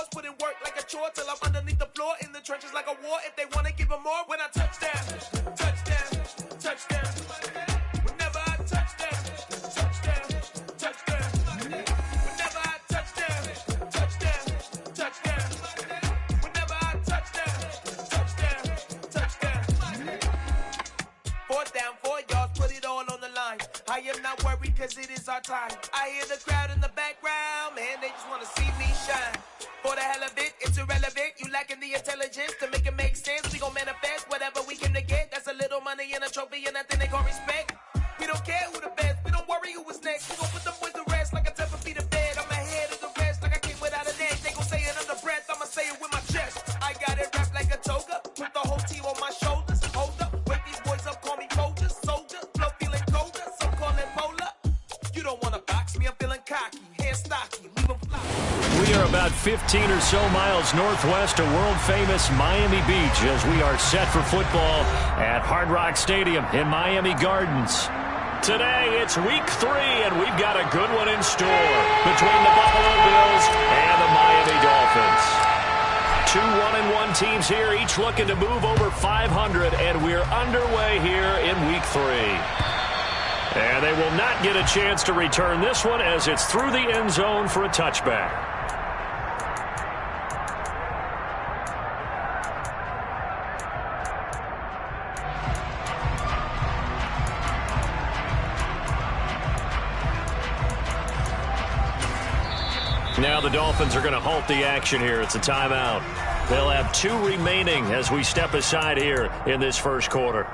scores, put in work like a chore till I'm underneath the floor in the trenches like a war. If they want to give them more, when I touchdown, touchdown, touchdown. Whenever I touchdown, touchdown, touchdown. Whenever I touchdown, touchdown, touchdown. Whenever I touchdown, touchdown, touchdown. 4th down, 4 yards, put it all on the line. I am not worried cause it is our time. I hear the crowd in the background, man, they just wanna see me shine. For the hell of it, it's irrelevant. You lacking the intelligence to make it make sense. We gon' manifest whatever we came to get. That's a little money and a trophy and nothing they call respect. We don't care who the best, we don't worry who was next. We gon' put them boys to rest like a 10 feet of bed. I'm ahead of the rest like I came without a net. They gon' say it under breath, I'ma say it with my chest. I got it wrapped like a toga, put the whole team on my shoulders. Hold up, wake these boys up, call me Folger, soldier. Flow feeling colder, some call it polar. You don't wanna box me, I'm feeling cocky, hair stocky, leave them fly. We are about 15 or so miles northwest of world-famous Miami Beach as we are set for football at Hard Rock Stadium in Miami Gardens. Today, it's week 3, and we've got a good one in store between the Buffalo Bills and the Miami Dolphins. 2 1-1 teams here, each looking to move over 500, and we're underway here in week 3. And they will not get a chance to return this one as it's through the end zone for a touchback. Now the Dolphins are going to halt the action here. It's a timeout. They'll have 2 remaining as we step aside here in this first quarter.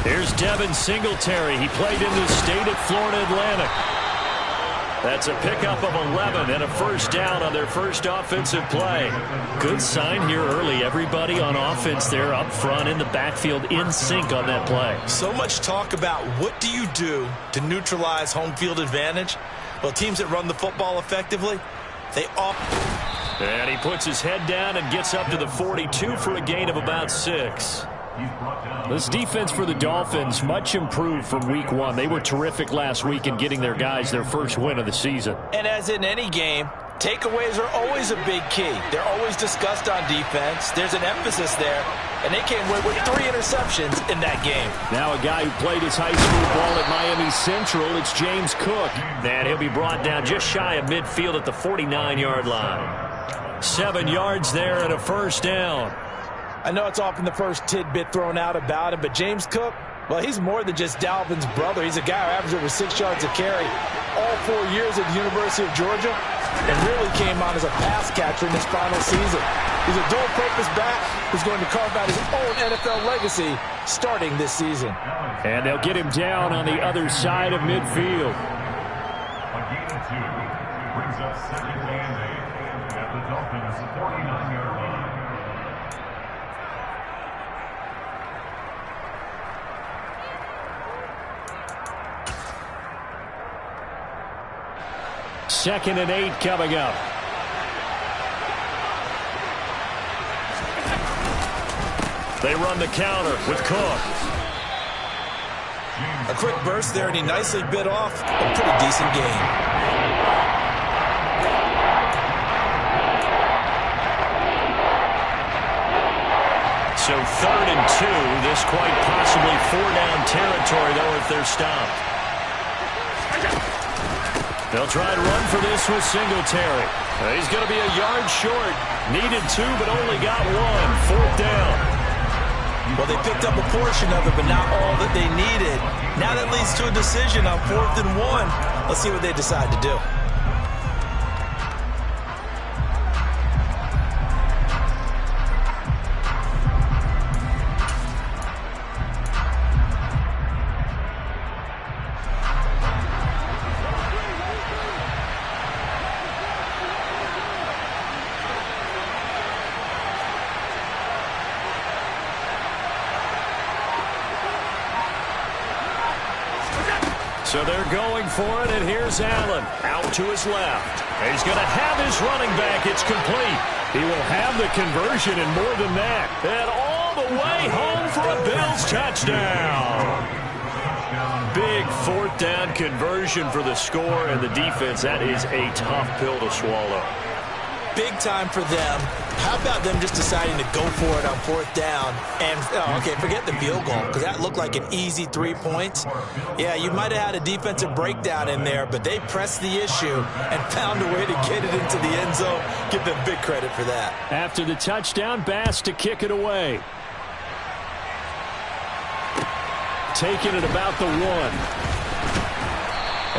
Here's Devin Singletary. He played in the state of Florida Atlantic. That's a pickup of 11 and a first down on their first offensive play. Good sign here early. Everybody on offense there up front in the backfield in sync on that play. So much talk about what do you do to neutralize home field advantage? Well, teams that run the football effectively, they all... And he puts his head down and gets up to the 42 for a gain of about 6. This defense for the Dolphins, much improved from week 1. They were terrific last week in getting their guys their first win of the season. And as in any game, takeaways are always a big key. They're always discussed on defense. There's an emphasis there. And they came away with 3 interceptions in that game. Now a guy who played his high school ball at Miami Central, it's James Cook. And he'll be brought down just shy of midfield at the 49-yard line. 7 yards there and a first down. I know it's often the first tidbit thrown out about him, but James Cook, well, he's more than just Dalvin's brother. He's a guy who averaged over 6 yards a carry all 4 years at the University of Georgia and really came on as a pass catcher in his final season. He's a dual-purpose back who's going to carve out his own NFL legacy starting this season. And they'll get him down on the other side of midfield. A gain of 2 brings up 2nd and 8 at the Dolphins' 49-yard line. Second and 8 coming up. They run the counter with Cook. A quick burst there, and he nicely bit off a pretty decent gain. So 3rd and 2. This quite possibly 4-down territory, though, if they're stopped. They'll try to run for this with Singletary. He's going to be a yard short. Needed 2, but only got 1. 4th down. Well, they picked up a portion of it, but not all that they needed. Now that leads to a decision on 4th and 1. Let's see what they decide to do. So they're going for it, and here's Allen out to his left. He's going to have his running back. It's complete. He will have the conversion and more than that. And all the way home for a Bills touchdown. Big fourth down conversion for the score, and the defense, that is a tough pill to swallow. Big time for them. How about them just deciding to go for it on fourth down? And, okay, forget the field goal, because that looked like an easy 3 points. Yeah, you might have had a defensive breakdown in there, but they pressed the issue and found a way to get it into the end zone. Give them big credit for that. After the touchdown, Bass to kick it away. Taking it about the 1.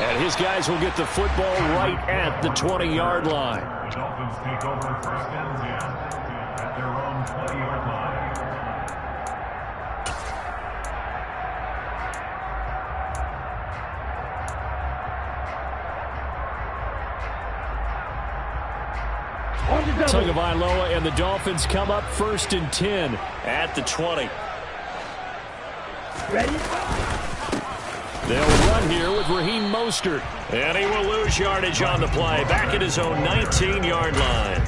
And his guys will get the football right at the 20-yard line. The Dolphins take over first and 10 at their own 20-yard line. Tagovailoa and the Dolphins come up first and 10 at the 20. Ready? They'll run here with Raheem Mostert. And he will lose yardage on the play. Back at his own 19-yard line.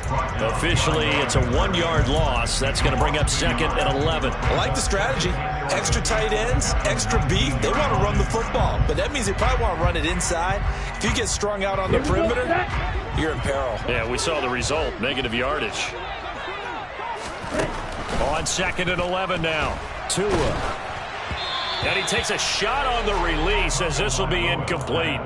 Officially, it's a 1-yard loss. That's going to bring up second and 11. I like the strategy. Extra tight ends, extra beef. They want to run the football, but that means they probably want to run it inside. If you get strung out on the perimeter, you're in peril. Yeah, we saw the result. Negative yardage. On second and 11 now. Tua. And he takes a shot on the release as this will be incomplete.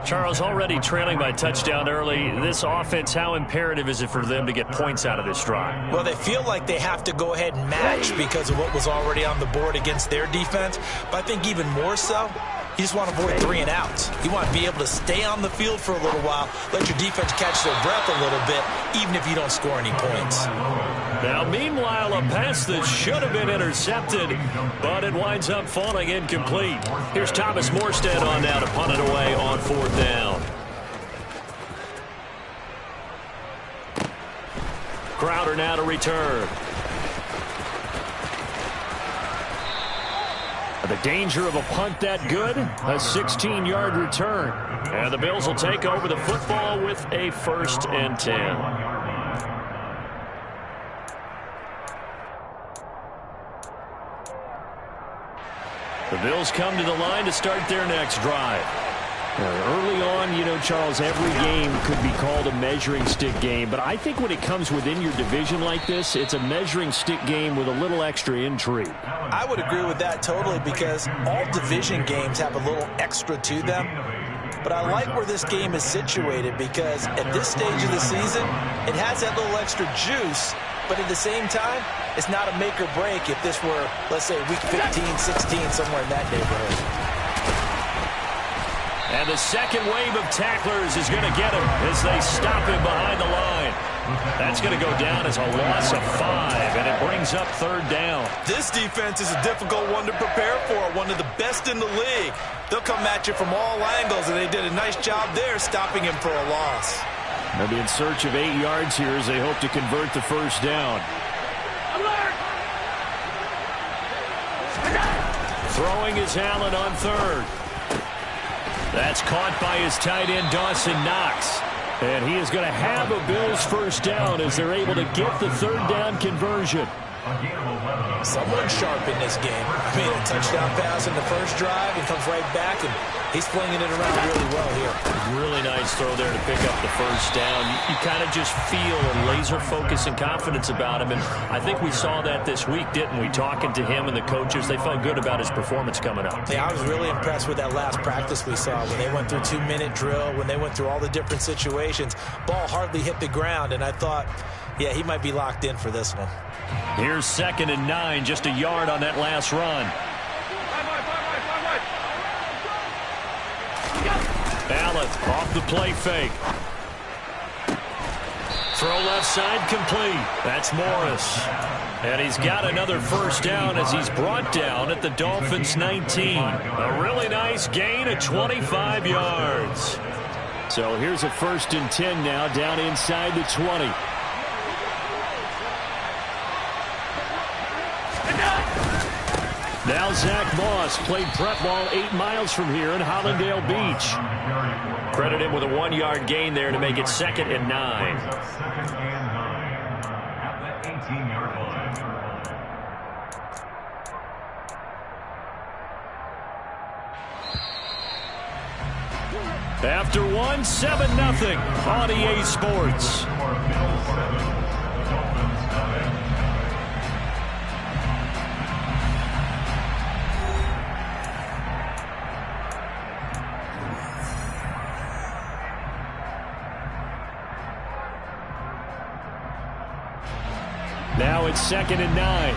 Charles, already trailing by touchdown early. This offense, how imperative is it for them to get points out of this drive? Well, they feel like they have to go ahead and match because of what was already on the board against their defense. But I think even more so, you just want to avoid 3 and outs. You want to be able to stay on the field for a little while, let your defense catch their breath a little bit, even if you don't score any points. Now, meanwhile, a pass that should have been intercepted, but it winds up falling incomplete. Here's Thomas Morstead on now to punt it away on fourth down. Crowder now to return. The danger of a punt that good, a 16-yard return. And the Bills will take over the football with a first and 10. The Bills come to the line to start their next drive. Early on, you know, Charles, every game could be called a measuring stick game. But I think when it comes within your division like this, it's a measuring stick game with a little extra intrigue. I would agree with that totally because all division games have a little extra to them. But I like where this game is situated because at this stage of the season, it has that little extra juice. But at the same time, it's not a make or break if this were, let's say, week 15, 16, somewhere in that neighborhood. And the second wave of tacklers is going to get him as they stop him behind the line. That's going to go down as a loss of 5, and it brings up third down. This defense is a difficult one to prepare for, one of the best in the league. They'll come at you from all angles, and they did a nice job there stopping him for a loss. They'll be in search of 8 yards here as they hope to convert the first down. Throwing is Allen on third. That's caught by his tight end, Dawson Knox. And he is going to have a Bills first down as they're able to get the third down conversion. Someone sharp in this game. I mean, a touchdown pass in the first drive. He comes right back, and he's flinging it around really well here. Really nice throw there to pick up the first down. You kind of just feel a laser focus and confidence about him. And I think we saw that this week, didn't we? Talking to him and the coaches, they felt good about his performance coming up. Yeah, I was really impressed with that last practice we saw when they went through 2-minute drill, when they went through all the different situations. Ball hardly hit the ground, and I thought, yeah, he might be locked in for this one. Here's second and 9, just a yard on that last run. Allen off the play fake. Throw left side complete. That's Morris. And he's got another first down as he's brought down at the Dolphins' 19. A really nice gain of 25 yards. So here's a first and 10 now down inside the 20. Now Now Zach Moss played prep ball 8 miles from here in Hollandale Beach. Credit him with a 1-yard gain there to make it 2nd and 9. Second and 9 at the 18-yard line. After 1, 7-0 on EA Sports. Now it's 2nd and 9.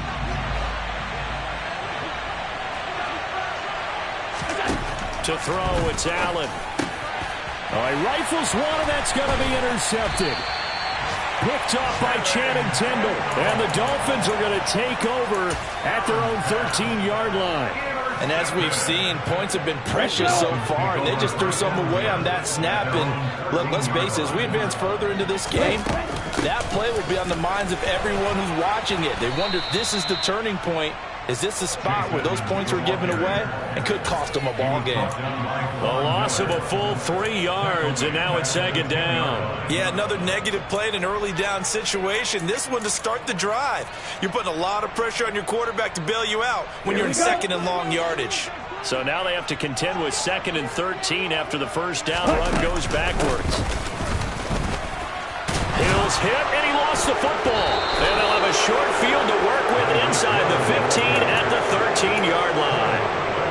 To throw, it's Allen. He rifles one, and that's going to be intercepted. Picked off by Channing Tindall. And the Dolphins are going to take over at their own 13-yard line. And as we've seen, points have been precious so far, and they just threw some away on that snap. And look, let's face it, as we advance further into this game, that play will be on the minds of everyone who's watching it. They wonder if this is the turning point. Is this the spot where those points were given away and could cost them a ball game? A loss of a full 3 yards, and now it's 2nd down. Yeah, another negative play in an early down situation. This one to start the drive. You're putting a lot of pressure on your quarterback to bail you out when you're in 2nd and long yardage. So now they have to contend with 2nd and 13 after the first down run goes backwards. Hill's hit, and he lost the football. And they'll have a short field to work with inside the 15 at the 13-yard line.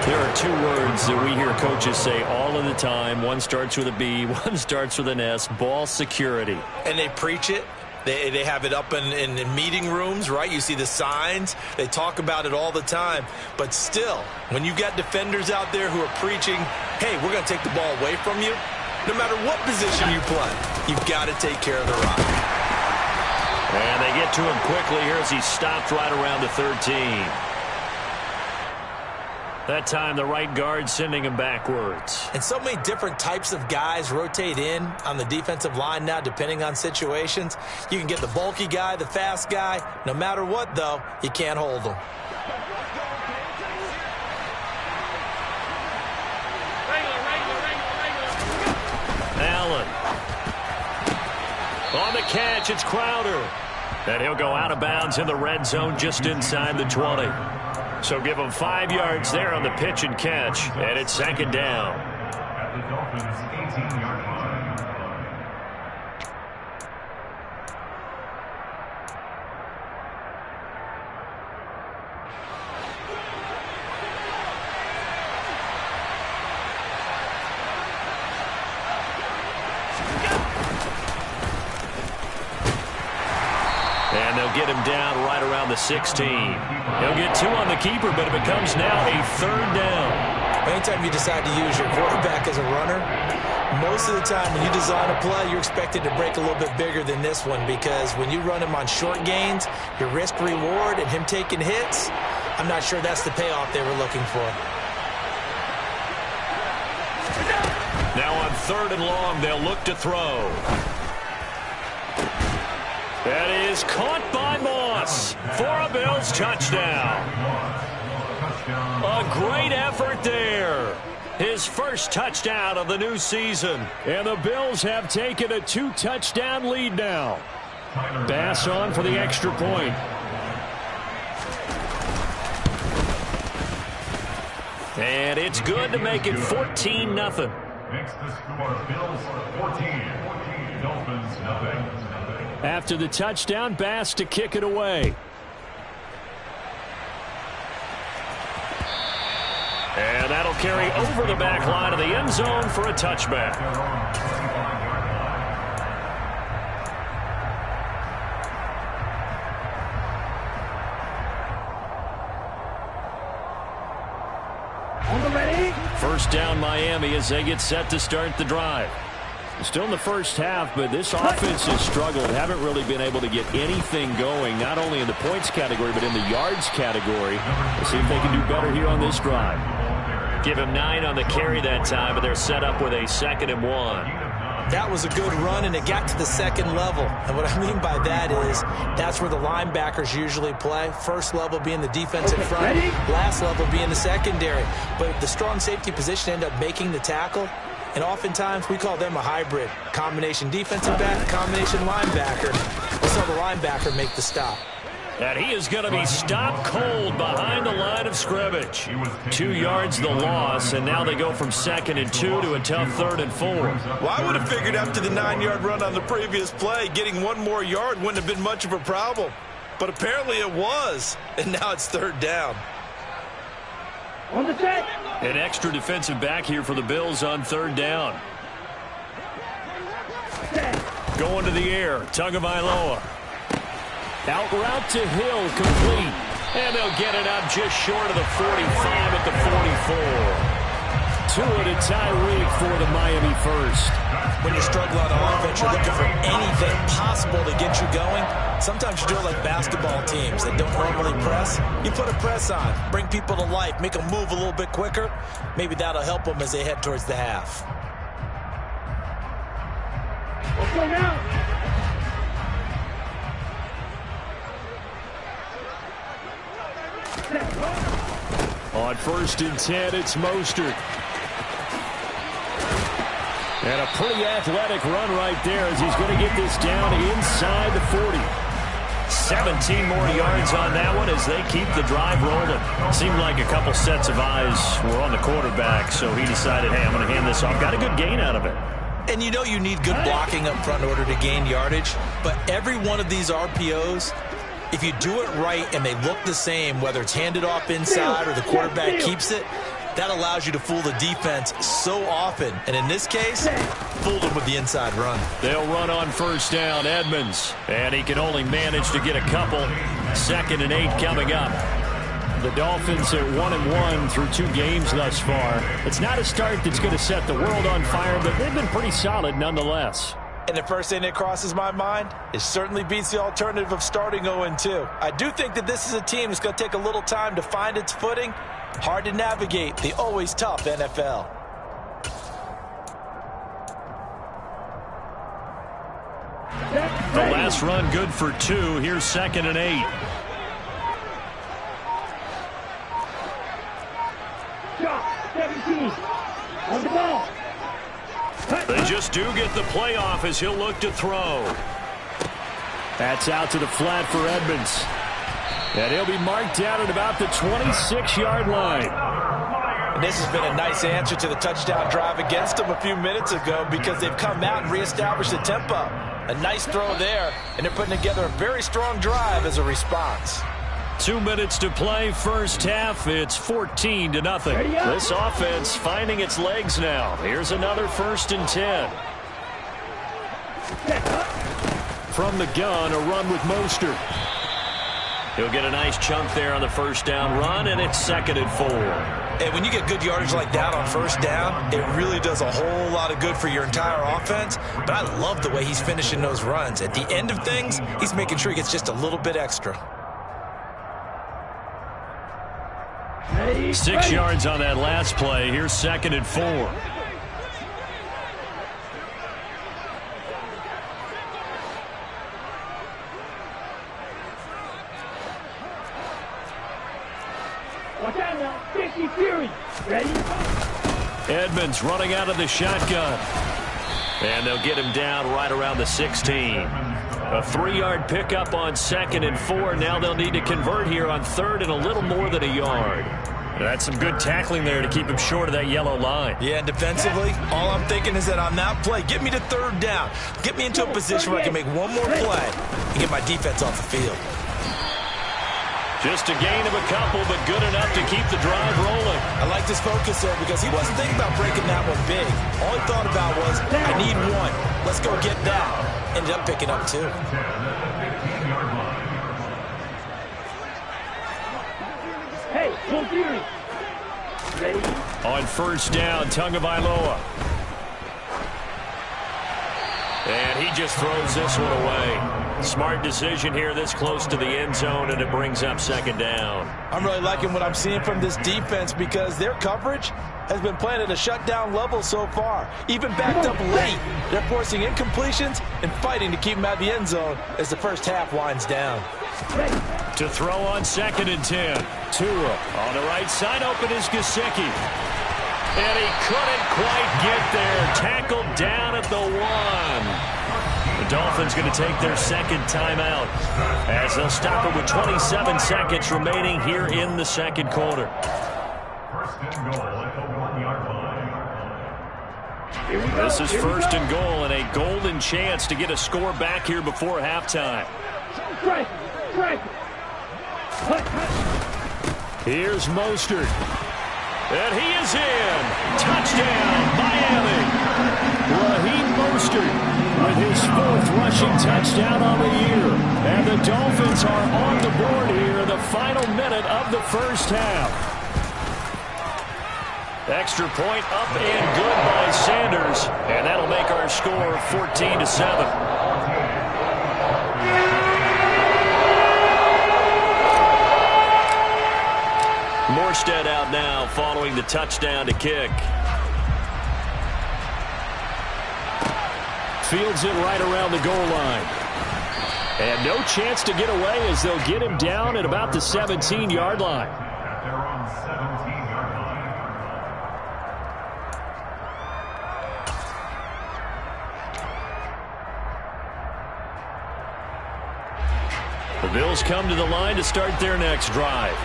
There are 2 words that we hear coaches say all of the time. One starts with a B, one starts with an S, ball security. And they preach it. They have it up in meeting rooms, right? You see the signs. They talk about it all the time. But still, when you got defenders out there who are preaching, hey, we're going to take the ball away from you, no matter what position you play, you've got to take care of the rock. And they get to him quickly here as he stopped right around the 13. That time the right guard sending him backwards. And so many different types of guys rotate in on the defensive line now depending on situations. You can get the bulky guy, the fast guy. No matter what, though, you can't hold them. Allen. On the catch, it's Crowder. And he'll go out of bounds in the red zone just inside the 20. So give him 5 yards there on the pitch and catch. And it's 2nd down. At the Dolphins' 18-yard line. And they'll get him down right around the 16. He'll get 2 on the keeper, but it becomes now a 3rd down. Anytime you decide to use your quarterback as a runner, most of the time when you design a play, you're expected to break a little bit bigger than this one, because when you run him on short gains, your risk-reward and him taking hits, I'm not sure that's the payoff they were looking for. Now on 3rd and long, they'll look to throw. That is caught by Moss for a Bills touchdown. A great effort there. His first touchdown of the new season. And the Bills have taken a 2-touchdown lead now. Bass on for the extra point. And it's good to make it 14-0. Makes the score Bills 14, Dolphins nothing. After the touchdown, Bass to kick it away. And that'll carry over the back line of the end zone for a touchback. First down Miami as they get set to start the drive. Still in the first half, but this offense has struggled. Haven't really been able to get anything going, not only in the points category, but in the yards category. We'll see if they can do better here on this drive. Give him 9 on the carry that time, but they're set up with a 2nd and 1. That was a good run, and it got to the second level. And what I mean by that is that's where the linebackers usually play. First level being the defensive front, last level being the secondary. But the strong safety position ended up making the tackle. And oftentimes we call them a hybrid. Combination defensive back, combination linebacker. We saw the linebacker make the stop. And he is going to be stopped cold behind the line of scrimmage. 2 yards the loss, and now they go from 2nd and 2 to a tough 3rd and 4. Well, I would have figured after the 9-yard run on the previous play, getting 1 more yard wouldn't have been much of a problem. But apparently it was, and now it's 3rd down. On the set. An extra defensive back here for the Bills on 3rd down. Going to the air, Tagovailoa. Out route to Hill, complete. And they'll get it up just short of the 45 at the 44. Tua to Tyreek for the Miami first. When you're struggling on offense, you're looking for anything possible to get you going. Sometimes you do it like basketball teams that don't normally press. You put a press on, bring people to life, make them move a little bit quicker. Maybe that'll help them as they head towards the half. Let's go now. On 1st and 10, it's Mostert. And a pretty athletic run right there as he's going to get this down inside the 40. 17 more yards on that one as they keep the drive rolling. Seemed like a couple sets of eyes were on the quarterback, so he decided, hey, I'm going to hand this off. Got a good gain out of it. And you know you need good blocking up front in order to gain yardage, but every one of these RPOs, if you do it right and they look the same, whether it's handed off inside or the quarterback keeps it, that allows you to fool the defense so often. And in this case, fooled them with the inside run. They'll run on 1st down, Edmonds. And he can only manage to get a couple. 2nd and 8 coming up. The Dolphins are 1-1 through 2 games thus far. It's not a start that's going to set the world on fire, but they've been pretty solid nonetheless. And the first thing that crosses my mind, it certainly beats the alternative of starting 0-2. I do think that this is a team that's going to take a little time to find its footing. Hard to navigate the always tough NFL. The last run good for 2. Here's 2nd and 8. Shot 17. On the ball. They just do get the playoff as he'll look to throw. That's out to the flat for Edmonds. And he'll be marked down at about the 26-yard line. And this has been a nice answer to the touchdown drive against them a few minutes ago because they've come out and reestablished the tempo. A nice throw there, and they're putting together a very strong drive as a response. 2 minutes to play, first half. It's 14-0. This offense finding its legs now. Here's another 1st and 10. From the gun, a run with Mostert. He'll get a nice chunk there on the 1st down run, and it's 2nd and 4. And when you get good yardage like that on 1st down, it really does a whole lot of good for your entire offense. But I love the way he's finishing those runs. At the end of things, he's making sure he gets just a little bit extra. 6 yards on that last play. Here's 2nd and 4. Watch out now. 50 Fury. Ready? Edmonds running out of the shotgun. And they'll get him down right around the 16. A 3-yard pickup on 2nd and 4. Now they'll need to convert here on 3rd and a little more than a yard. That's some good tackling there to keep him short of that yellow line. Yeah, and defensively, all I'm thinking is that on that play, get me to 3rd down. Get me into a position where I can make one more play and get my defense off the field. Just a gain of a couple, but good enough to keep the drive rolling. I like this focus there because he wasn't thinking about breaking that one big. All he thought about was, I need one. Let's go get that. Ended up picking up 2. Hey, full Fury. Ready? On 1st down, Tagovailoa. And he just throws this one away. Smart decision here this close to the end zone, and it brings up second down. I'm really liking what I'm seeing from this defense because their coverage has been playing at a shutdown level so far. Even backed up late, they're forcing incompletions and fighting to keep them out of the end zone as the first half winds down. To throw on 2nd and 10. Tua on the right side, open is Gesicki. And he couldn't quite get there. Tackled down at the 1. The Dolphins going to take their second timeout as they'll stop it with 27 seconds remaining here in the second quarter. First and goal at the 1-yard line. This is first and goal and a golden chance to get a score back here before halftime. Here's Mostert. And he is in. Touchdown, Miami. Raheem Mostert with his 4th rushing touchdown on the year. And the Dolphins are on the board here in the final minute of the first half. Extra point up and good by Sanders. And that'll make our score 14-7. Morstead out now following the touchdown to kick. Fields it right around the goal line. And no chance to get away as they'll get him down at about the 17-yard line. At their own 17-yard line. The Bills come to the line to start their next drive.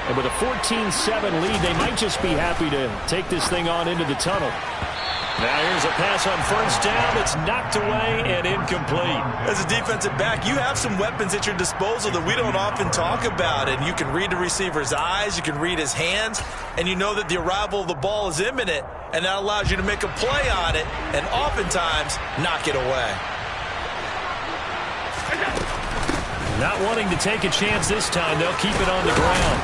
And with a 14-7 lead, they might just be happy to take this thing on into the tunnel. Now here's a pass on first down. It's knocked away and incomplete. As a defensive back, you have some weapons at your disposal that we don't often talk about. And you can read the receiver's eyes, you can read his hands, and you know that the arrival of the ball is imminent. And that allows you to make a play on it and oftentimes knock it away. Not wanting to take a chance this time, they'll keep it on the ground.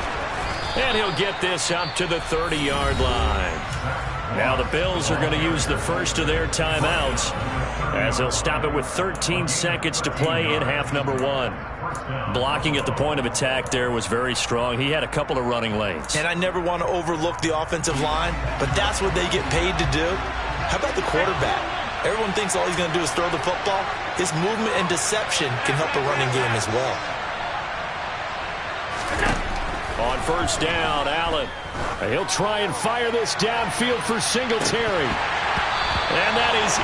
And he'll get this up to the 30-yard line. Now the Bills are going to use the first of their timeouts as they'll stop it with 13 seconds to play in half number 1. Blocking at the point of attack there was very strong. He had a couple of running lanes. And I never want to overlook the offensive line, but that's what they get paid to do. How about the quarterback? Everyone thinks all he's going to do is throw the football. His movement and deception can help the running game as well. On first down, Allen. He'll try and fire this downfield for Singletary. And that is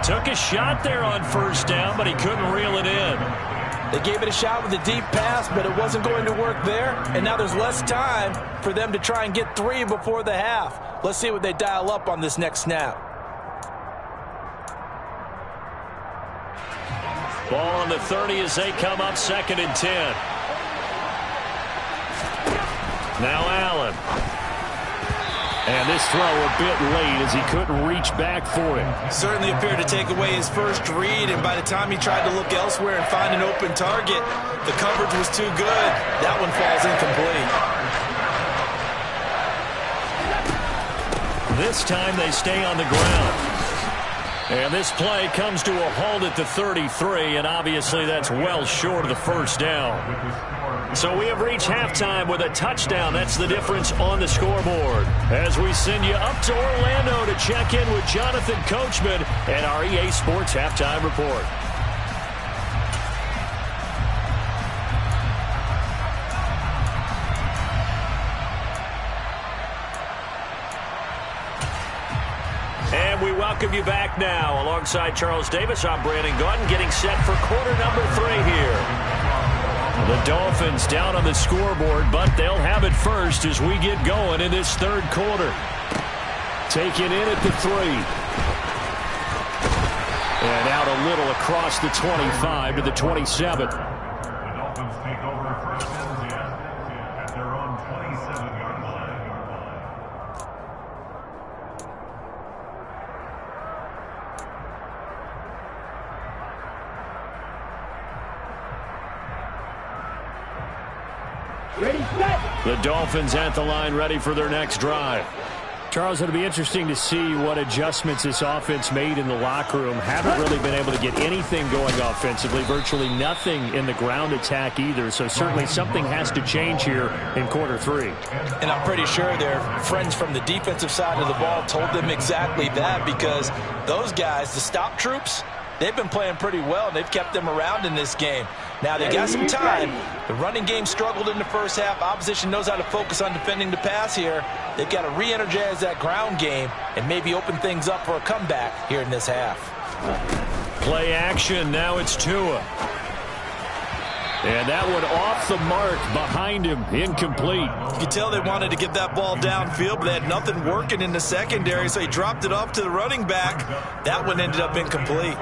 incomplete. Took a shot there on first down, but he couldn't reel it in. They gave it a shot with a deep pass, but it wasn't going to work there. And now there's less time for them to try and get 3 before the half. Let's see what they dial up on this next snap. Ball on the 30 as they come up 2nd and 10. Now Allen. And this throw a bit late as he couldn't reach back for it. Certainly appeared to take away his first read, and by the time he tried to look elsewhere and find an open target, the coverage was too good. That one falls incomplete. This time they stay on the ground. And this play comes to a halt at the 33, and obviously that's well short of the first down. So we have reached halftime with a touchdown. That's the difference on the scoreboard. As we send you up to Orlando to check in with Jonathan Coachman and our EA Sports Halftime Report. And we welcome you back now. Alongside Charles Davis, I'm Brandon Gaudin, getting set for quarter number 3 here. The Dolphins down on the scoreboard, but they'll have it first as we get going in this third quarter. Taken in at the 3. And out a little across the 25 to the 27. The Dolphins take over first and 10 at their own 27-yard line. Ready, set. The Dolphins at the line ready for their next drive. Charles, it'll be interesting to see what adjustments this offense made in the locker room. Haven't really been able to get anything going offensively, virtually nothing in the ground attack either. So certainly something has to change here in quarter 3. And I'm pretty sure their friends from the defensive side of the ball told them exactly that, because those guys, the stop troops, they've been playing pretty well, and they've kept them around in this game. Now, they got some time. The running game struggled in the first half. Opposition knows how to focus on defending the pass here. They've got to re-energize that ground game and maybe open things up for a comeback here in this half. Play action. Now it's Tua. And that one off the mark behind him. Incomplete. You can tell they wanted to get that ball downfield, but they had nothing working in the secondary, so he dropped it off to the running back. That one ended up incomplete.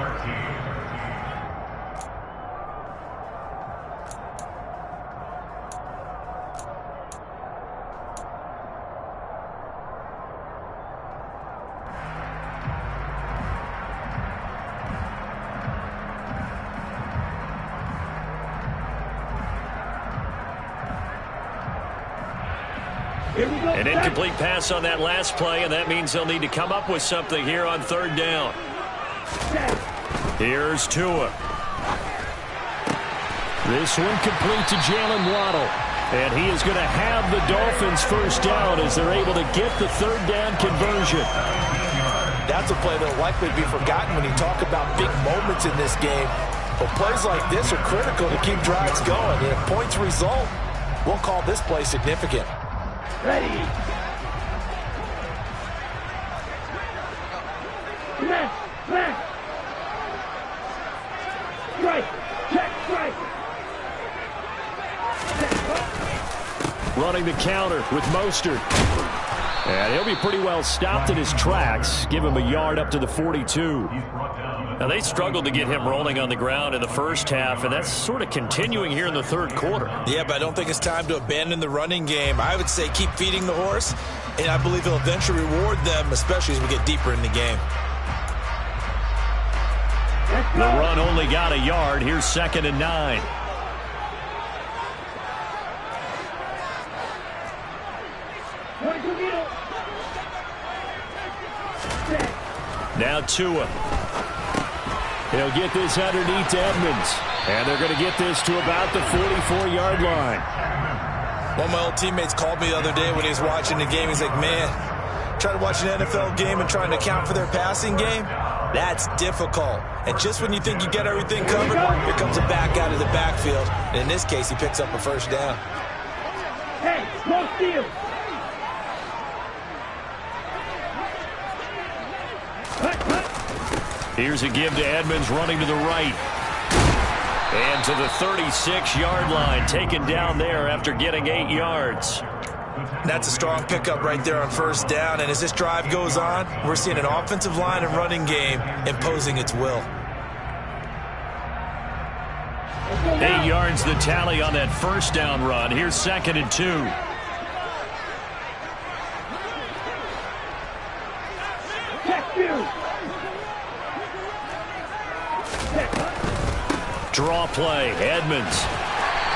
An incomplete pass on that last play, and that means they'll need to come up with something here on 3rd down. Here's Tua. This one complete to Jalen Waddle. And he is going to have the Dolphins first down as they're able to get the 3rd down conversion. That's a play that will likely be forgotten when you talk about big moments in this game. But plays like this are critical to keep drives going. And if points result, we'll call this play significant. Ready. Smash, smash. Strike, check, strike. Running the counter with Mostert. And he'll be pretty well stopped in his tracks. Give him a yard up to the 42. Now, they struggled to get him rolling on the ground in the first half, and that's sort of continuing here in the 3rd quarter. Yeah, but I don't think it's time to abandon the running game. I would say keep feeding the horse, and I believe he'll eventually reward them, especially as we get deeper in the game. The run only got a yard. Here's 2nd and 9. Now Tua. He'll get this underneath to Edmonds. And they're going to get this to about the 44-yard line. One of my old teammates called me the other day when he was watching the game. He's like, man, trying to watch an NFL game and trying to account for their passing game, that's difficult. And just when you think you get everything covered, here comes a back out of the backfield. And in this case, he picks up a first down. Hey, no steal. Here's a give to Edmonds running to the right. And to the 36-yard line, taken down there after getting 8 yards. That's a strong pickup right there on first down. And as this drive goes on, we're seeing an offensive line and running game imposing its will. 8 yards the tally on that first down run. Here's 2nd and 2. Draw play, Edmonds.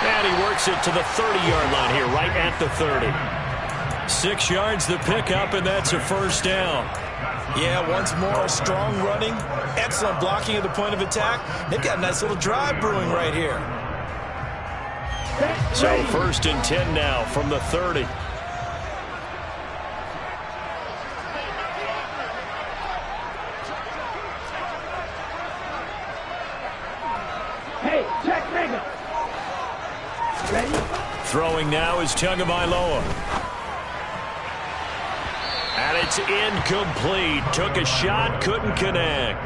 And he works it to the 30-yard line here, right at the 30. 6 yards the pickup, and that's a first down. Yeah, once more, strong running, excellent blocking at the point of attack. They've got a nice little drive brewing right here. So 1st and 10 now from the 30. Hey, check mega. Ready? Throwing now is Tagovailoa. And it's incomplete. Took a shot, couldn't connect.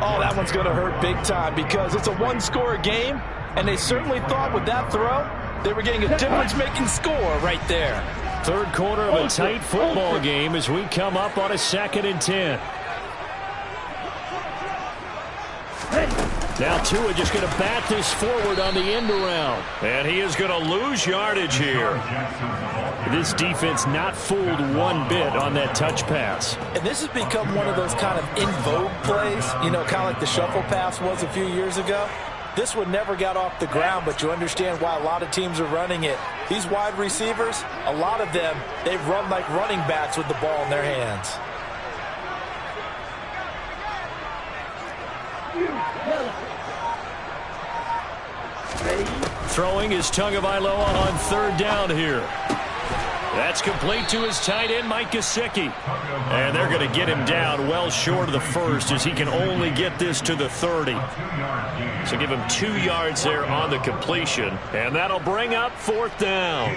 Oh, that one's going to hurt big time because it's a one-score game, and they certainly thought with that throw they were getting a difference-making score right there. 3rd quarter of a tight football game as we come up on a 2nd and 10. Now Tua just going to bat this forward on the end around. And he is going to lose yardage here. This defense not fooled one bit on that touch pass. And this has become one of those kind of in vogue plays, you know, kind of like the shuffle pass was a few years ago. This one never got off the ground, but you understand why a lot of teams are running it. These wide receivers, a lot of them, they've run like running backs with the ball in their hands. Throwing is Tagovailoa on 3rd down here. That's complete to his tight end, Mike Gesicki. And they're going to get him down well short of the first as he can only get this to the 30. So give him 2 yards there on the completion. And that'll bring up 4th down.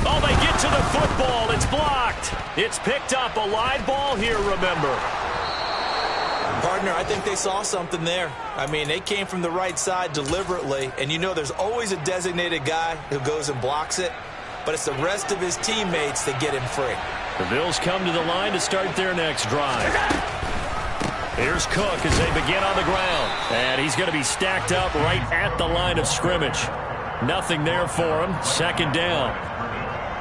Oh, they get to the football. It's blocked. It's picked up. A live ball here, remember. Partner, I think they saw something there. I mean, they came from the right side deliberately, and you know there's always a designated guy who goes and blocks it, but it's the rest of his teammates that get him free. The Bills come to the line to start their next drive. Here's Cook as they begin on the ground, and he's going to be stacked up right at the line of scrimmage. Nothing there for him. 2nd down.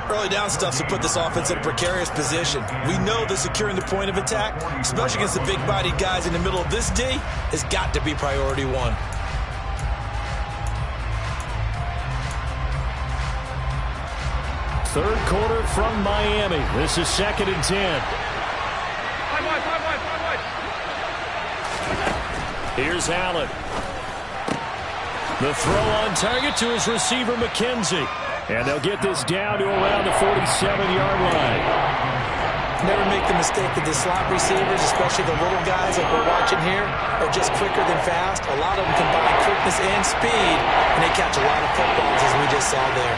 Early down stuff to put this offense in a precarious position. We know that securing the point of attack, especially against the big-bodied guys in the middle of this D, has got to be priority 1. Third quarter from Miami. This is 2nd and 10. Here's Allen. The throw on target to his receiver, McKenzie. And they'll get this down to around the 47-yard line. Never make the mistake that the slot receivers, especially the little guys like we're watching here, are just quicker than fast. A lot of them combine quickness and speed, and they catch a lot of footballs, as we just saw there.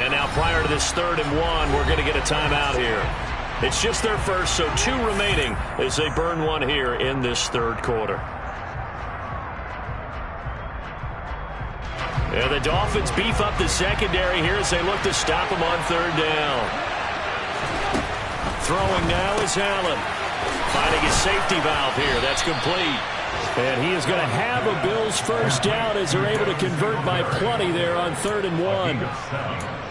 And now prior to this 3rd and 1, we're going to get a timeout here. It's just their first, so 2 remaining as they burn 1 here in this 3rd quarter. And the Dolphins beef up the secondary here as they look to stop him on 3rd down. Throwing now is Allen. Finding his safety valve here. That's complete. And he is going to have a Bills first down as they're able to convert by plenty there on 3rd and 1.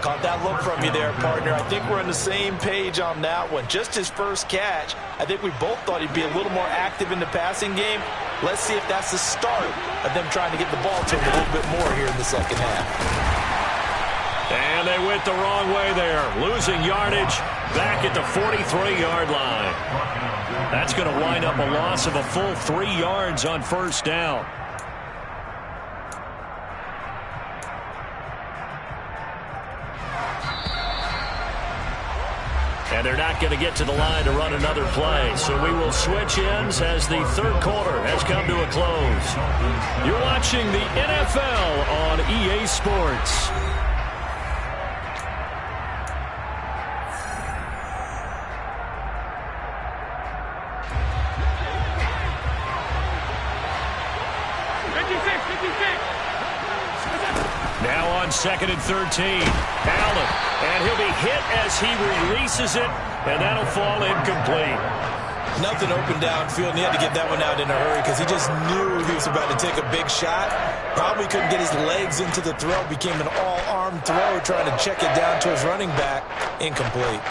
Caught that look from you there, partner. I think we're on the same page on that one. Just his first catch. I think we both thought he'd be a little more active in the passing game. Let's see if that's the start of them trying to get the ball to him a little bit more here in the 2nd half. And they went the wrong way there. Losing yardage back at the 43-yard line. That's going to wind up a loss of a full 3 yards on 1st down. And they're not going to get to the line to run another play. So we will switch ends as the 3rd quarter has come to a close. You're watching the NFL on EA Sports. Now on 2nd and 13. Allen. And he'll be hit as he releases it, and that'll fall incomplete. Nothing open downfield, and he had to get that one out in a hurry because he just knew he was about to take a big shot. Probably couldn't get his legs into the throw. Became an all-arm throw, trying to check it down to his running back. Incomplete.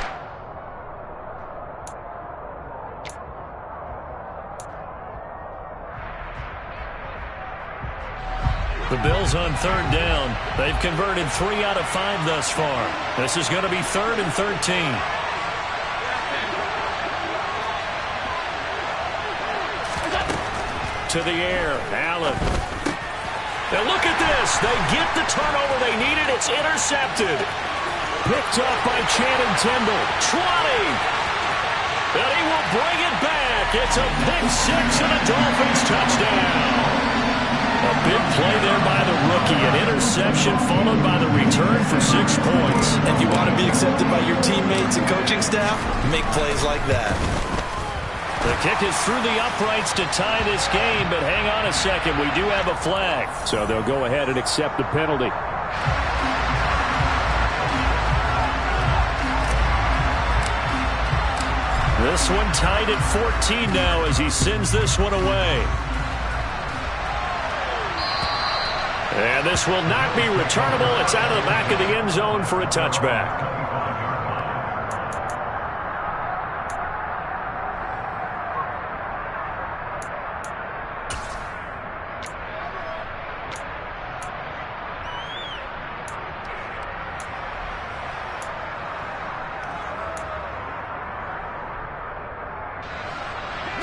The Bills on 3rd down. They've converted 3 out of 5 thus far. This is going to be 3rd and 13. To the air, Allen. Now look at this. They get the turnover they needed. It's intercepted. Picked up by Channing Tindall. 20. And he will bring it back. It's a pick 6 and a Dolphins touchdown. A big play there by the rookie. An interception followed by the return for 6 points. If you want to be accepted by your teammates and coaching staff, make plays like that. The kick is through the uprights to tie this game, but hang on a second. We do have a flag. So they'll go ahead and accept the penalty. This one tied at 14 now as he sends this one away. And this will not be returnable. It's out of the back of the end zone for a touchback.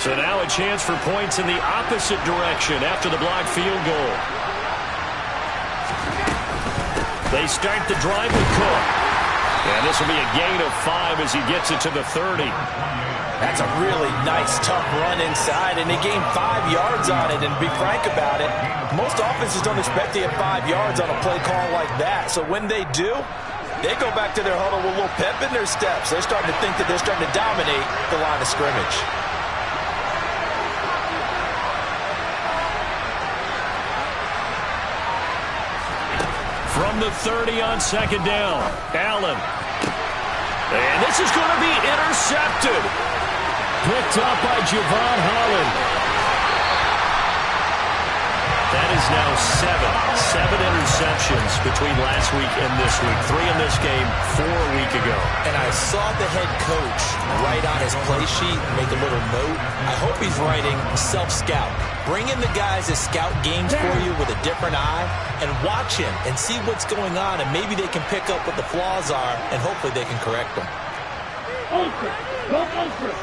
So now a chance for points in the opposite direction after the blocked field goal. They start the drive with Cook. And this will be a gain of 5 as he gets it to the 30. That's a really nice, tough run inside, and they gained 5 yards on it. And to be frank about it, most offenses don't expect to get 5 yards on a play call like that. So when they do, they go back to their huddle with a little pep in their steps. They're starting to think that they're starting to dominate the line of scrimmage. From the 30 on second down, Allen. And this is going to be intercepted. Picked up by Javon Holland. That is now 7 interceptions between last week and this week. 3 in this game, 4 a week ago. And I saw the head coach write on his play sheet, make a little note. I hope he's writing self-scout. Bring in the guys that scout games for you with a different eye and watch him and see what's going on, and maybe they can pick up what the flaws are, and hopefully they can correct them. Ultra. Go ultra.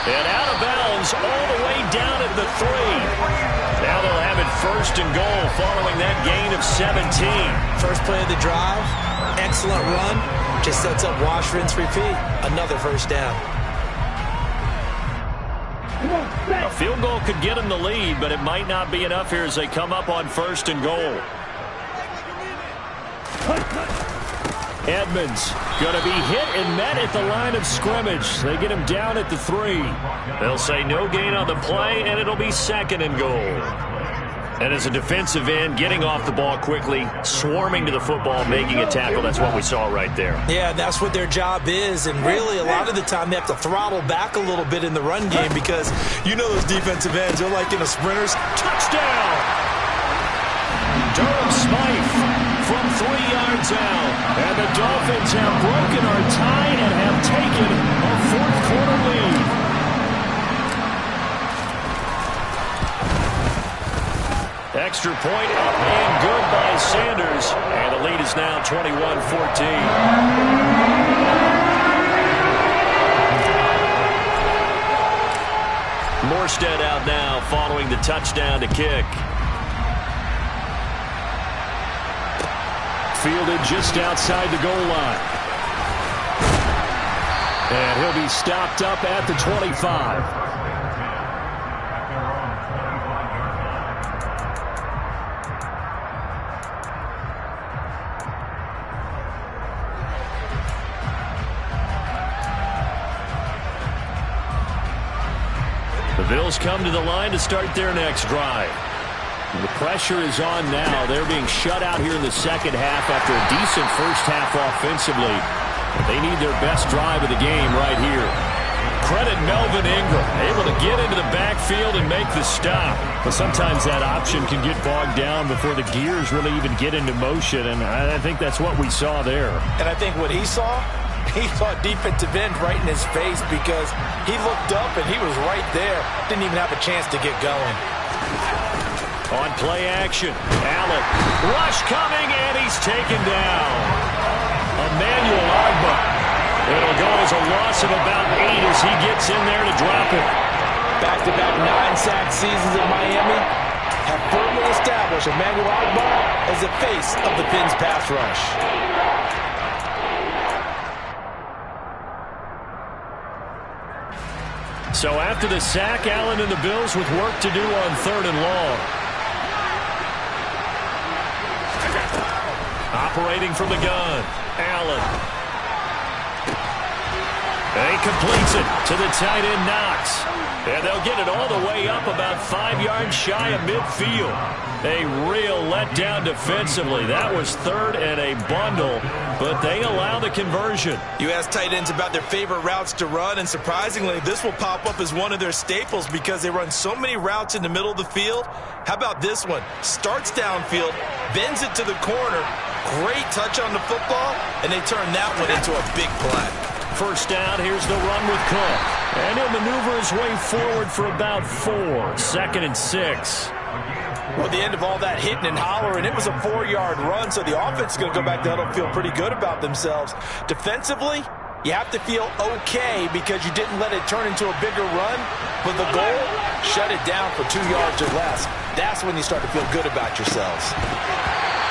And out of bounds all the way down at the 3. Now they'll have it first and goal following that gain of 17. First play of the drive, excellent run, just sets up wash, rinse, repeat. Another first down. A field goal could get them the lead, but it might not be enough here as they come up on first and goal. Edmonds going to be hit and met at the line of scrimmage. They get him down at the 3. They'll say no gain on the play, and it'll be second and goal. And as a defensive end, getting off the ball quickly, swarming to the football, making a tackle, that's what we saw right there. Yeah, that's what their job is, and really a lot of the time they have to throttle back a little bit in the run game because you know those defensive ends, they're like in a sprinter's. Touchdown! Durham Smythe from 3 yards out. And the Dolphins have broken our tie and have taken a fourth-quarter lead. Extra point up and good by Sanders. And the lead is now 21-14. Morstead out now following the touchdown to kick. Fielded just outside the goal line. And he'll be stopped up at the 25. The Bills come to the line to start their next drive. The pressure is on now. They're being shut out here in the second half after a decent first half offensively. They need their best drive of the game right here. Credit Melvin Ingram, able to get into the backfield and make the stop. But sometimes that option can get bogged down before the gears really even get into motion, and I think that's what we saw there. And I think what he saw defensive end right in his face because he looked up and he was right there. Didn't even have a chance to get going. On play action, Allen. Rush coming, and he's taken down. Emmanuel Agba. It'll go as a loss of about 8 as he gets in there to drop it. Back-to-back 9-sack seasons in Miami have firmly established Emmanuel Agba as the face of the Fins pass rush. So after the sack, Allen and the Bills with work to do on 3rd and long. Operating from the gun, Allen. And he completes it to the tight end Knox. And they'll get it all the way up about 5 yards shy of midfield. A real letdown defensively. That was 3rd and a bundle, but they allow the conversion. You ask tight ends about their favorite routes to run, and surprisingly, this will pop up as one of their staples because they run so many routes in the middle of the field. How about this one? Starts downfield, bends it to the corner, great touch on the football, and they turn that one into a big play. First down, here's the run with Cook. And he'll maneuver his way forward for about 4. 2nd and 6. Well, the end of all that hitting and hollering, it was a 4-yard run, so the offense is going to go back to huddle, feel pretty good about themselves. Defensively, you have to feel okay because you didn't let it turn into a bigger run, but the goal, shut it down for 2 yards or less. That's when you start to feel good about yourselves.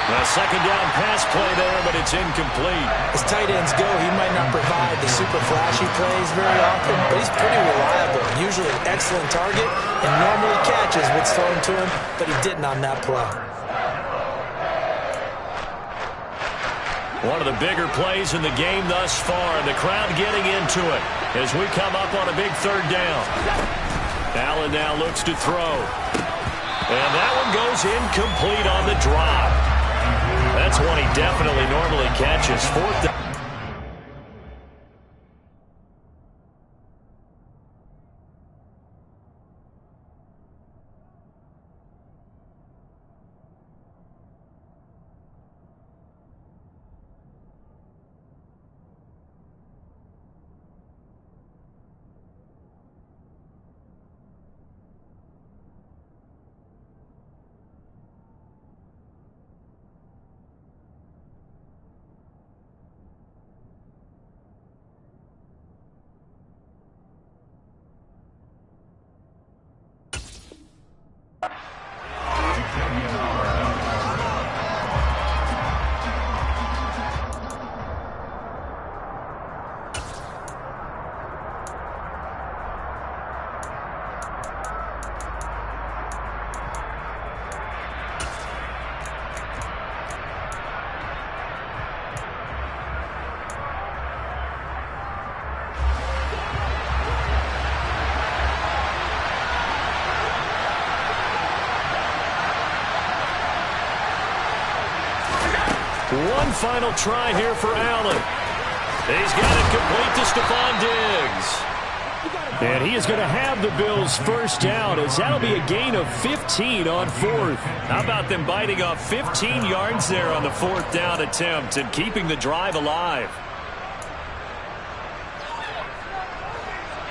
A second down pass play there, but it's incomplete. As tight ends go, he might not provide the super flashy plays very often, but he's pretty reliable. Usually an excellent target and normally catches what's thrown to him, but he didn't on that play. One of the bigger plays in the game thus far. The crowd getting into it as we come up on a big third down. Allen now looks to throw. And that one goes incomplete on the drop. That's one he definitely normally catches. Fourth down. One final try here for Allen. He's got it complete to Stephon Diggs. And he is going to have the Bills' first down, as that'll be a gain of 15 on fourth. How about them biting off 15 yards there on the fourth down attempt and keeping the drive alive?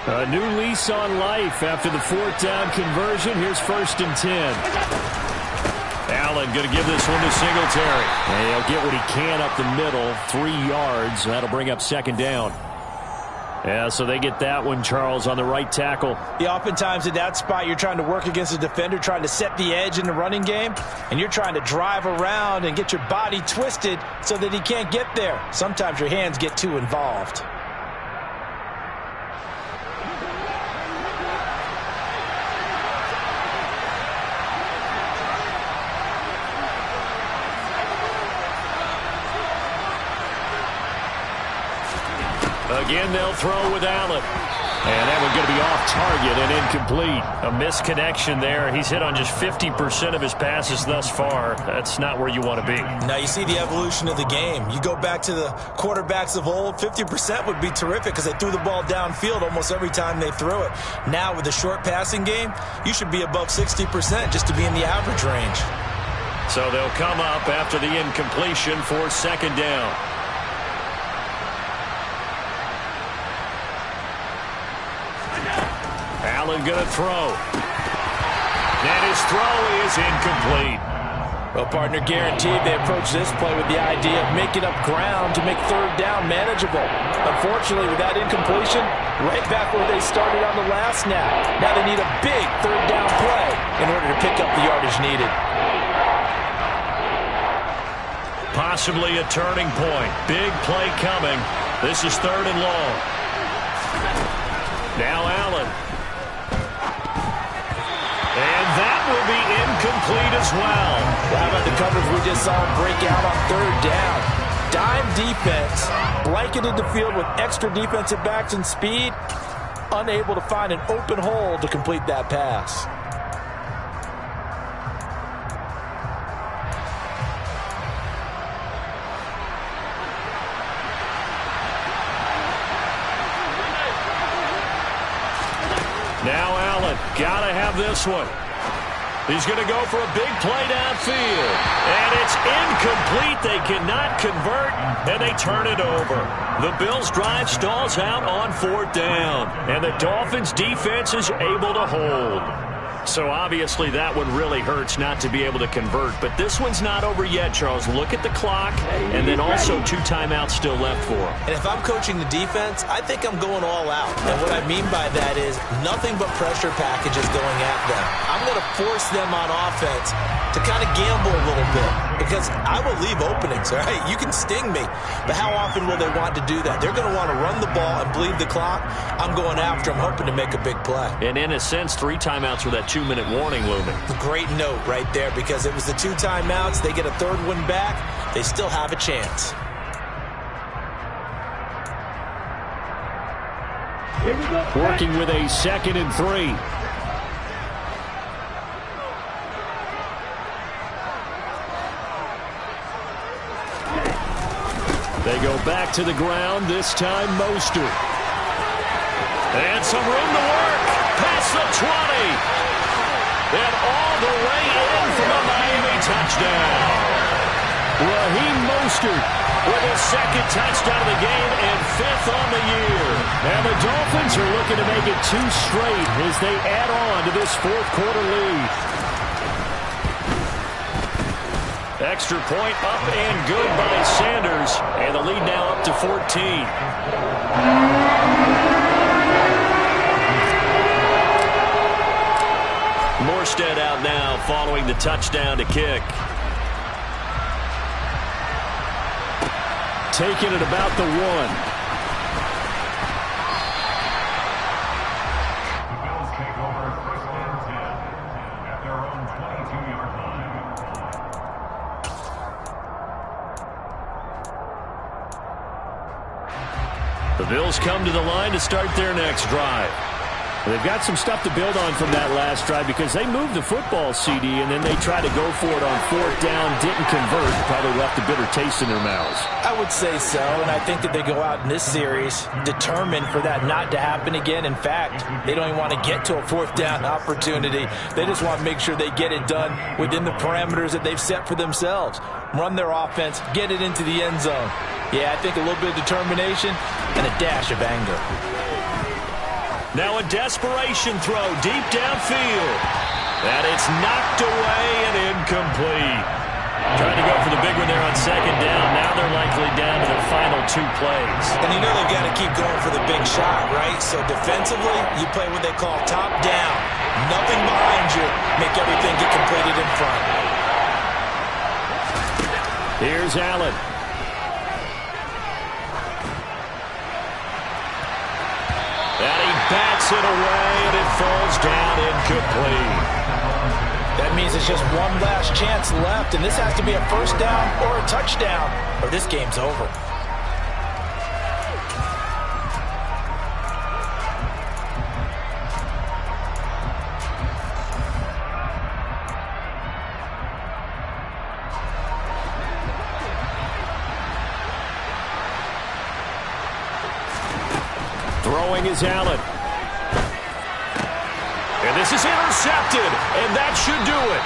A new lease on life after the fourth down conversion. Here's 1st and 10. Allen going to give this one to Singletary. And he'll get what he can up the middle, 3 yards. That'll bring up 2nd down. Yeah, so they get that one, Charles, on the right tackle. Yeah, oftentimes in that spot, you're trying to work against a defender, trying to set the edge in the running game, and you're trying to drive around and get your body twisted so that he can't get there. Sometimes your hands get too involved. Again, they'll throw with Allen. And that one's going to be off target and incomplete. A misconnection there. He's hit on just 50% of his passes thus far. That's not where you want to be. Now, you see the evolution of the game. You go back to the quarterbacks of old, 50% would be terrific because they threw the ball downfield almost every time they threw it. Now, with the short passing game, you should be above 60% just to be in the average range. So they'll come up after the incompletion for 2nd down. Allen going to throw. And his throw is incomplete. Well, partner, guaranteed they approach this play with the idea of making up ground to make 3rd down manageable. Unfortunately, with that incompletion, right back where they started on the last snap. Now they need a big 3rd down play in order to pick up the yardage needed. Possibly a turning point. Big play coming. This is 3rd and long. Now Allen. And that will be incomplete as well. How about the coverage we just saw break out on 3rd down? Dime defense, blanketed the field with extra defensive backs and speed, unable to find an open hole to complete that pass. Now Allen, gotta have this one. He's going to go for a big play downfield. And it's incomplete. They cannot convert, and they turn it over. The Bills' drive stalls out on 4th down, and the Dolphins' defense is able to hold. So obviously that one really hurts not to be able to convert. But this one's not over yet, Charles. Look at the clock, and then also 2 timeouts still left for them. And if I'm coaching the defense, I think I'm going all out. And what I mean by that is nothing but pressure packages going at them. I'm going to force them on offense to kind of gamble a little bit because I will leave openings, all right? You can sting me, but how often will they want to do that? They're going to want to run the ball and bleed the clock. I'm going after them, hoping to make a big play. And in a sense, 3 timeouts with that 2-minute warning looming. Great note right there because it was the 2 timeouts. They get a 3rd one back. They still have a chance. Here we go. Working with a 2nd and 3. They go back to the ground, this time Mostert. And some room to work. Past the 20. And all the way in from a Miami touchdown. Raheem Mostert with his 2nd touchdown of the game and 5th on the year. And the Dolphins are looking to make it 2 straight as they add on to this 4th quarter lead. Extra point up and good by Sanders. And the lead now up to 14. Morstead out now following the touchdown to kick. Taking it about the 1. The Bills take over 1st and 10 at their own 22-yard line. The Bills come to the line to start their next drive. They've got some stuff to build on from that last drive because they moved the football, CD, and then they tried to go for it on 4th down, didn't convert, probably left a bitter taste in their mouths. I would say so, and I think that they go out in this series determined for that not to happen again. In fact, they don't even want to get to a 4th down opportunity. They just want to make sure they get it done within the parameters that they've set for themselves. Run their offense, get it into the end zone. Yeah, I think a little bit of determination and a dash of anger. Now a desperation throw deep downfield. And it's knocked away and incomplete. Trying to go for the big one there on 2nd down. Now they're likely down to their final 2 plays. And you know they've got to keep going for the big shot, right? So defensively, you play what they call top down. Nothing behind you. Make everything get completed in front. Here's Allen. And he bats it away, and it falls down incomplete. That means it's just one last chance left, and this has to be a 1st down or a touchdown, or this game's over. Throwing is Allen. And this is intercepted, and that should do it.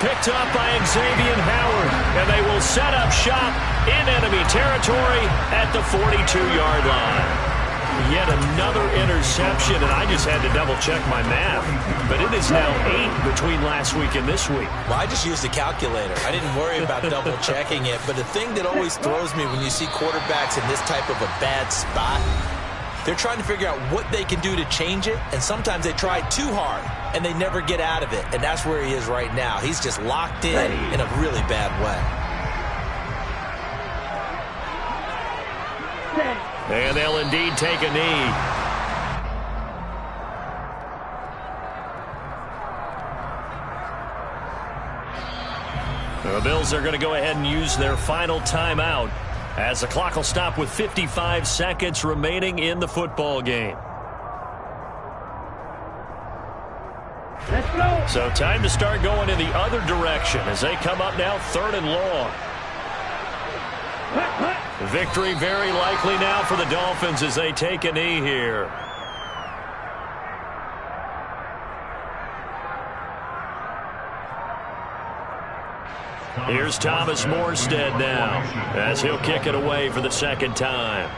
Picked up by Xavier Howard, and they will set up shop in enemy territory at the 42-yard line. Yet another interception, and I just had to double-check my math. But it is now 8 between last week and this week. Well, I just used a calculator. I didn't worry about double-checking it. But the thing that always throws me when you see quarterbacks in this type of a bad spot, they're trying to figure out what they can do to change it, and sometimes they try too hard, and they never get out of it. And that's where he is right now. He's just locked in a really bad way. And they'll indeed take a knee. The Bills are going to go ahead and use their final timeout as the clock will stop with 55 seconds remaining in the football game. Let's go. So time to start going in the other direction as they come up now 3rd and long. Victory very likely now for the Dolphins as they take a knee here. Here's Thomas Morstead now as he'll kick it away for the 2nd time.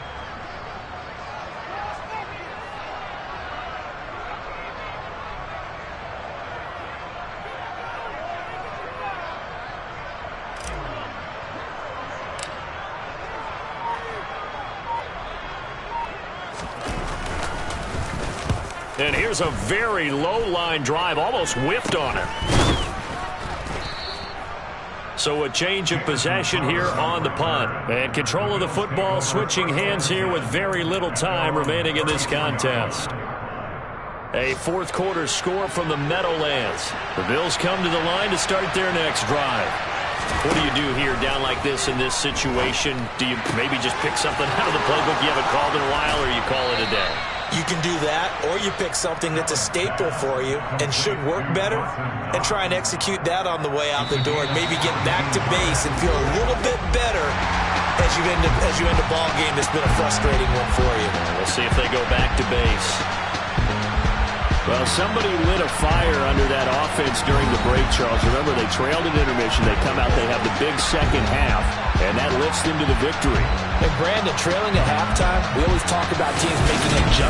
And here's a very low-line drive, almost whiffed on it. So a change of possession here on the punt. And control of the football switching hands here with very little time remaining in this contest. A fourth quarter score from the Meadowlands. The Bills come to the line to start their next drive. What do you do here down like this in this situation? Do you maybe just pick something out of the playbook you haven't called in a while, or you call it a day? You can do that, or you pick something that's a staple for you and should work better and try and execute that on the way out the door and maybe get back to base and feel a little bit better as you end a ball game that's been a frustrating one for you. We'll see if they go back to base. Well, somebody lit a fire under that offense during the break, Charles. Remember, they trailed at intermission. They come out, they have the big second half, and that lifts them to the victory. And Brandon, trailing at halftime, we always talk about teams making adjustments.